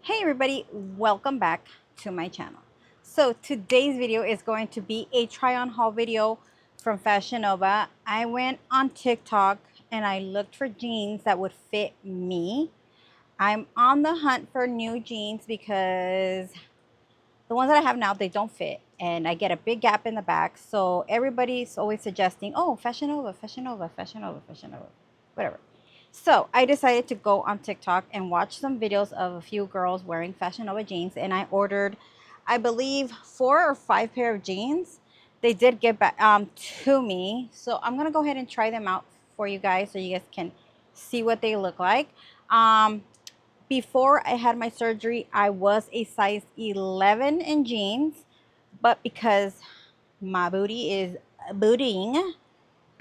Hey everybody, welcome back to my channel. So today's video is going to be a try on haul video from fashionnova. I went on TikTok and I looked for jeans that would fit me. I'm on the hunt for new jeans because the ones that I have now, they don't fit and I get a big gap in the back. So everybody's always suggesting, oh, fashionnova, fashionnova, fashionnova, fashionnova, whatever. So I decided to go on TikTok and watch some videos of a few girls wearing Fashion Nova jeans, and I ordered, I believe, 4 or 5 pair of jeans. They did get back to me, so I'm gonna go ahead and try them out for you guys so you guys can see what they look like. Before I had my surgery, I was a size 11 in jeans, but because my booty is bootying,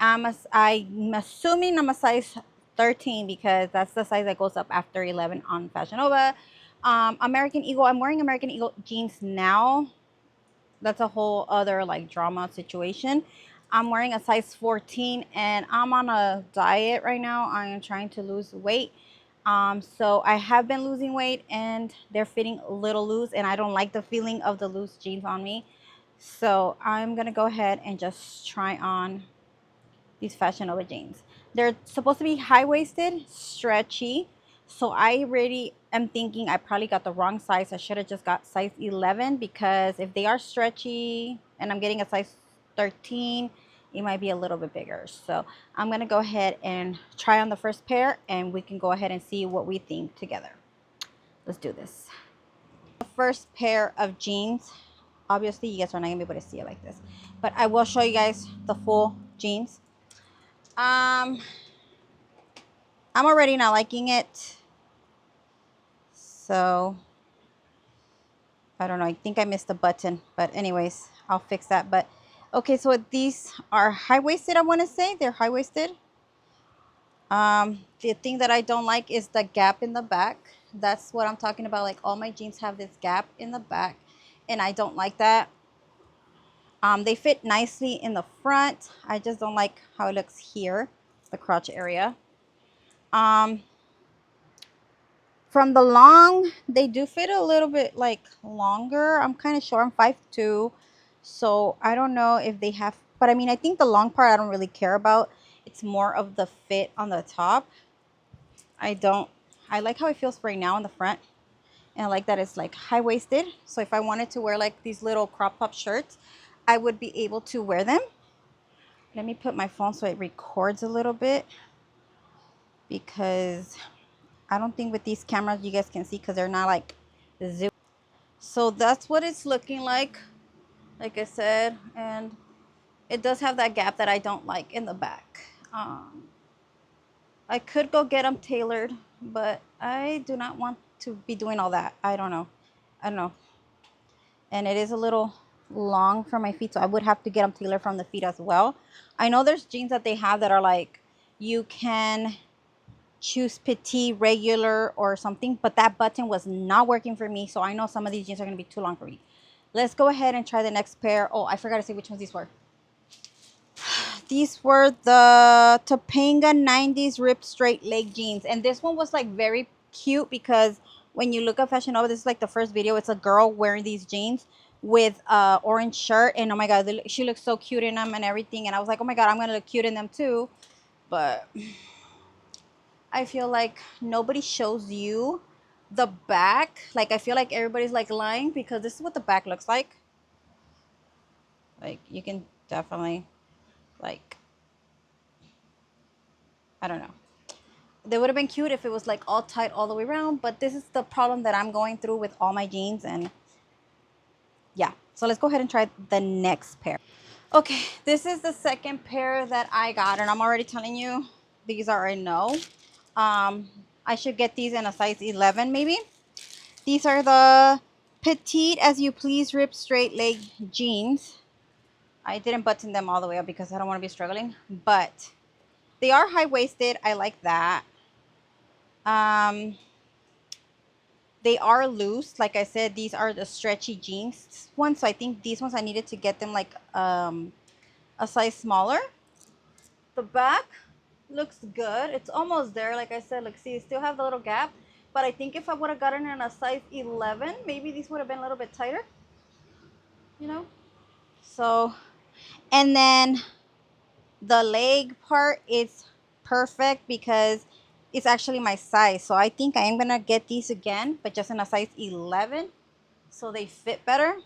I'm assuming I'm a size 13 because that's the size that goes up after 11 on Fashion Nova. American Eagle, I'm wearing American Eagle jeans now. That's a whole other like drama situation. I'm wearing a size 14 and I'm on a diet right now. I am trying to lose weight. So I have been losing weight and they're fitting a little loose and I don't like the feeling of the loose jeans on me. So I'm gonna go ahead and just try on these Fashion Nova jeans. They're supposed to be high-waisted, stretchy. So I really am thinking I probably got the wrong size. I should have just got size 11 because if they are stretchy and I'm getting a size 13, it might be a little bit bigger. So I'm going to go ahead and try on the first pair and we can go ahead and see what we think together. Let's do this. The first pair of jeans, obviously you guys are not going to be able to see it like this, but I will show you guys the full jeans. Um, I'm already not liking it. So, I don't know. I think I missed a button. But anyways, I'll fix that. But, okay, so these are high-waisted, I want to say. They're high-waisted. The thing that I don't like is the gap in the back. That's what I'm talking about. Like, all my jeans have this gap in the back. And I don't like that. They fit nicely in the front. I just don't like how it looks here, the crotch area. From the long, they do fit a little bit like longer. I'm kind of short. I'm 5'2", so I don't know if they have, but I mean, I think the long part I don't really care about. It's more of the fit on the top. I don't, I like how it feels right now in the front, and I like that it's like high-waisted. So if I wanted to wear like these little crop top shirts, I would be able to wear them. Let me put my phone so it records a little bit, because I don't think with these cameras you guys can see because they're not like zoom. So that's what it's looking like I said, and it does have that gap that I don't like in the back. I could go get them tailored, but I do not want to be doing all that. I don't know, and it is a little long for my feet, so I would have to get them tailored from the feet as well. I know there's jeans that they have that are like, you can choose petite, regular, or something, but that button was not working for me, so I know some of these jeans are going to be too long for me. Let's go ahead and try the next pair. Oh, I forgot to say which ones these were. These were the Topanga 90s ripped straight leg jeans, and this one was like very cute because when you look at Fashion Nova, this is like the first video. It's a girl wearing these jeans with orange shirt, and oh my god, she looks so cute in them and everything, and I was like, oh my god, I'm gonna look cute in them too. But I feel like nobody shows you the back. Like, I feel like everybody's like lying because this is what the back looks like. Like, you can definitely, like, I don't know. They would have been cute if it was like all tight all the way around, but this is the problem that I'm going through with all my jeans. And yeah, so let's go ahead and try the next pair. Okay, this is the second pair that I got, and I'm already telling you these are a no. I should get these in a size 11 maybe. These are the petite as you please rip straight leg jeans. I didn't button them all the way up because I don't want to be struggling, but they are high-waisted. I like that. Um, they are loose. Like I said, these are the stretchy jeans ones. So I think these ones I needed to get them like a size smaller. The back looks good. It's almost there. Like I said, like, see, you still have the little gap. But I think if I would have gotten in a size 11, maybe these would have been a little bit tighter, you know? So, and then the leg part is perfect because it's actually my size. So I think I am going to get these again, but just in a size 11 so they fit better.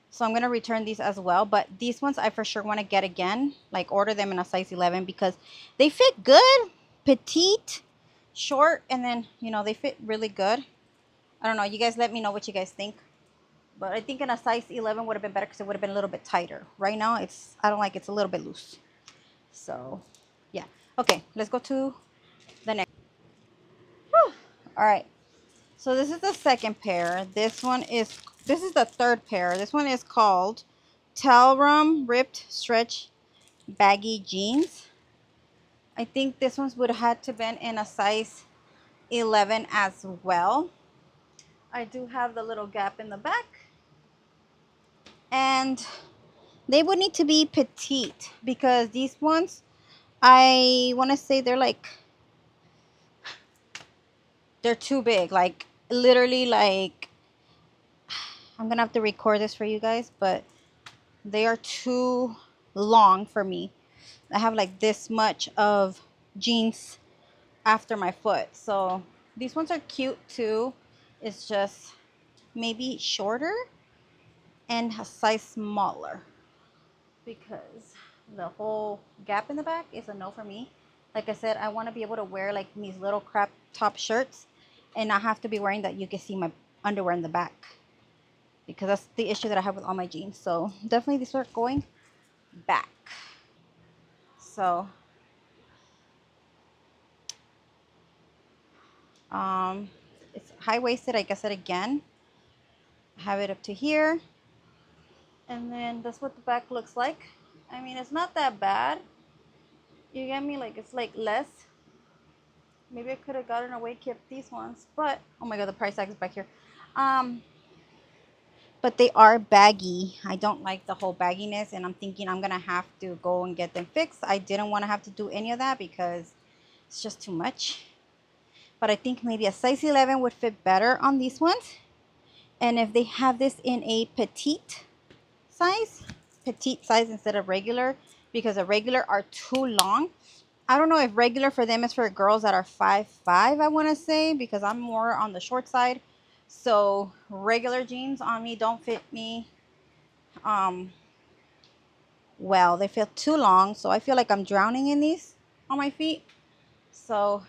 So I'm going to return these as well. But these ones I for sure want to get again. Like order them in a size 11 because they fit good. Petite, short, and then, you know, they fit really good. I don't know. You guys let me know what you guys think. But I think in a size 11 would have been better because it would have been a little bit tighter. Right now, I don't like it's a little bit loose. So, yeah. Okay, let's go to the next. Whew. All right. So this is the second pair. This is the third pair. This one is called Talrum Ripped Stretch Baggy Jeans. I think this one's would have had to been in a size 11 as well. I do have the little gap in the back. And they would need to be petite because these ones, I want to say they're too big. Like literally like, I'm going to have to record this for you guys, but they are too long for me. I have like this much of jeans after my foot. So these ones are cute too. It's just maybe shorter and a size smaller because the whole gap in the back is a no for me. Like I said, I want to be able to wear like these little crop top shirts and not have to be wearing that you can see my underwear in the back because that's the issue that I have with all my jeans. So definitely these are going back. So it's high-waisted. I guess it again. I have it up to here, and then that's what the back looks like. I mean, it's not that bad. You get me? Like it's like less. Maybe I could have gotten away kept these ones, but oh my god, the price tag is back here. Um, but they are baggy. I don't like the whole bagginess, and I'm thinking I'm gonna have to go and get them fixed. I didn't want to have to do any of that because it's just too much. But I think maybe a size 11 would fit better on these ones. And if they have this in a size, petite size instead of regular, because the regular are too long. I don't know if regular for them is for girls that are 5'5", I want to say, because I'm more on the short side. So regular jeans on me don't fit me um, well. They feel too long, so I feel like I'm drowning in these on my feet. So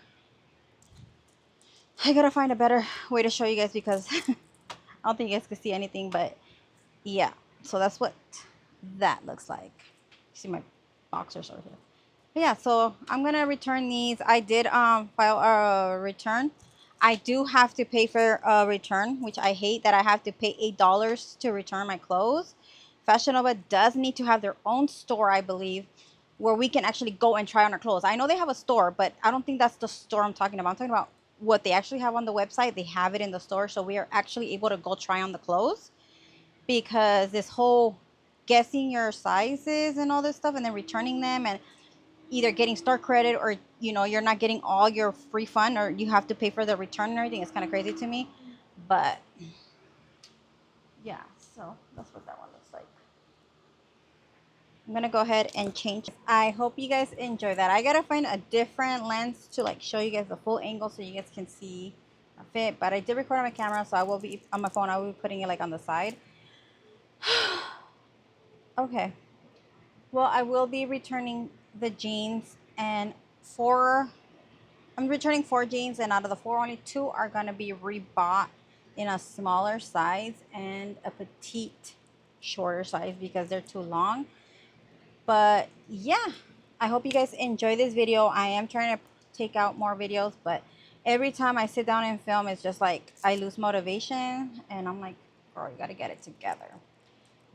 I gotta find a better way to show you guys because I don't think you guys can see anything, but yeah. So that's what that looks like. See my boxers over here. But yeah, so I'm gonna return these. I did file a return. I do have to pay for a return, which I hate that I have to pay $8 to return my clothes. Fashion Nova does need to have their own store, I believe, where we can actually go and try on our clothes. I know they have a store, but I don't think that's the store I'm talking about. I'm talking about what they actually have on the website. They have it in the store, so we are actually able to go try on the clothes, because this whole guessing your sizes and all this stuff and then returning them and either getting store credit or you're not getting all your free fund, or you have to pay for the return and everything, it's kind of crazy to me. But yeah, so that's what that one looks like. I'm gonna go ahead and change. I hope you guys enjoy that. I gotta find a different lens to like show you guys the full angle so you guys can see a fit, but I did record on my camera, so I will be on my phone. I will be putting it like on the side. Okay, well, I will be returning the jeans, and I'm returning 4 jeans, and out of the 4, only 2 are going to be rebought in a smaller size and a petite shorter size because they're too long. But yeah, I hope you guys enjoy this video. I am trying to take out more videos, but every time I sit down and film, it's just like I lose motivation, and I'm like, girl, you got to get it together.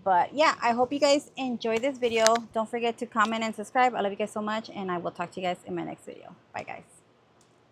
But yeah, I hope you guys enjoy this video. Don't forget to comment and subscribe. I love you guys so much, and I will talk to you guys in my next video. Bye, guys.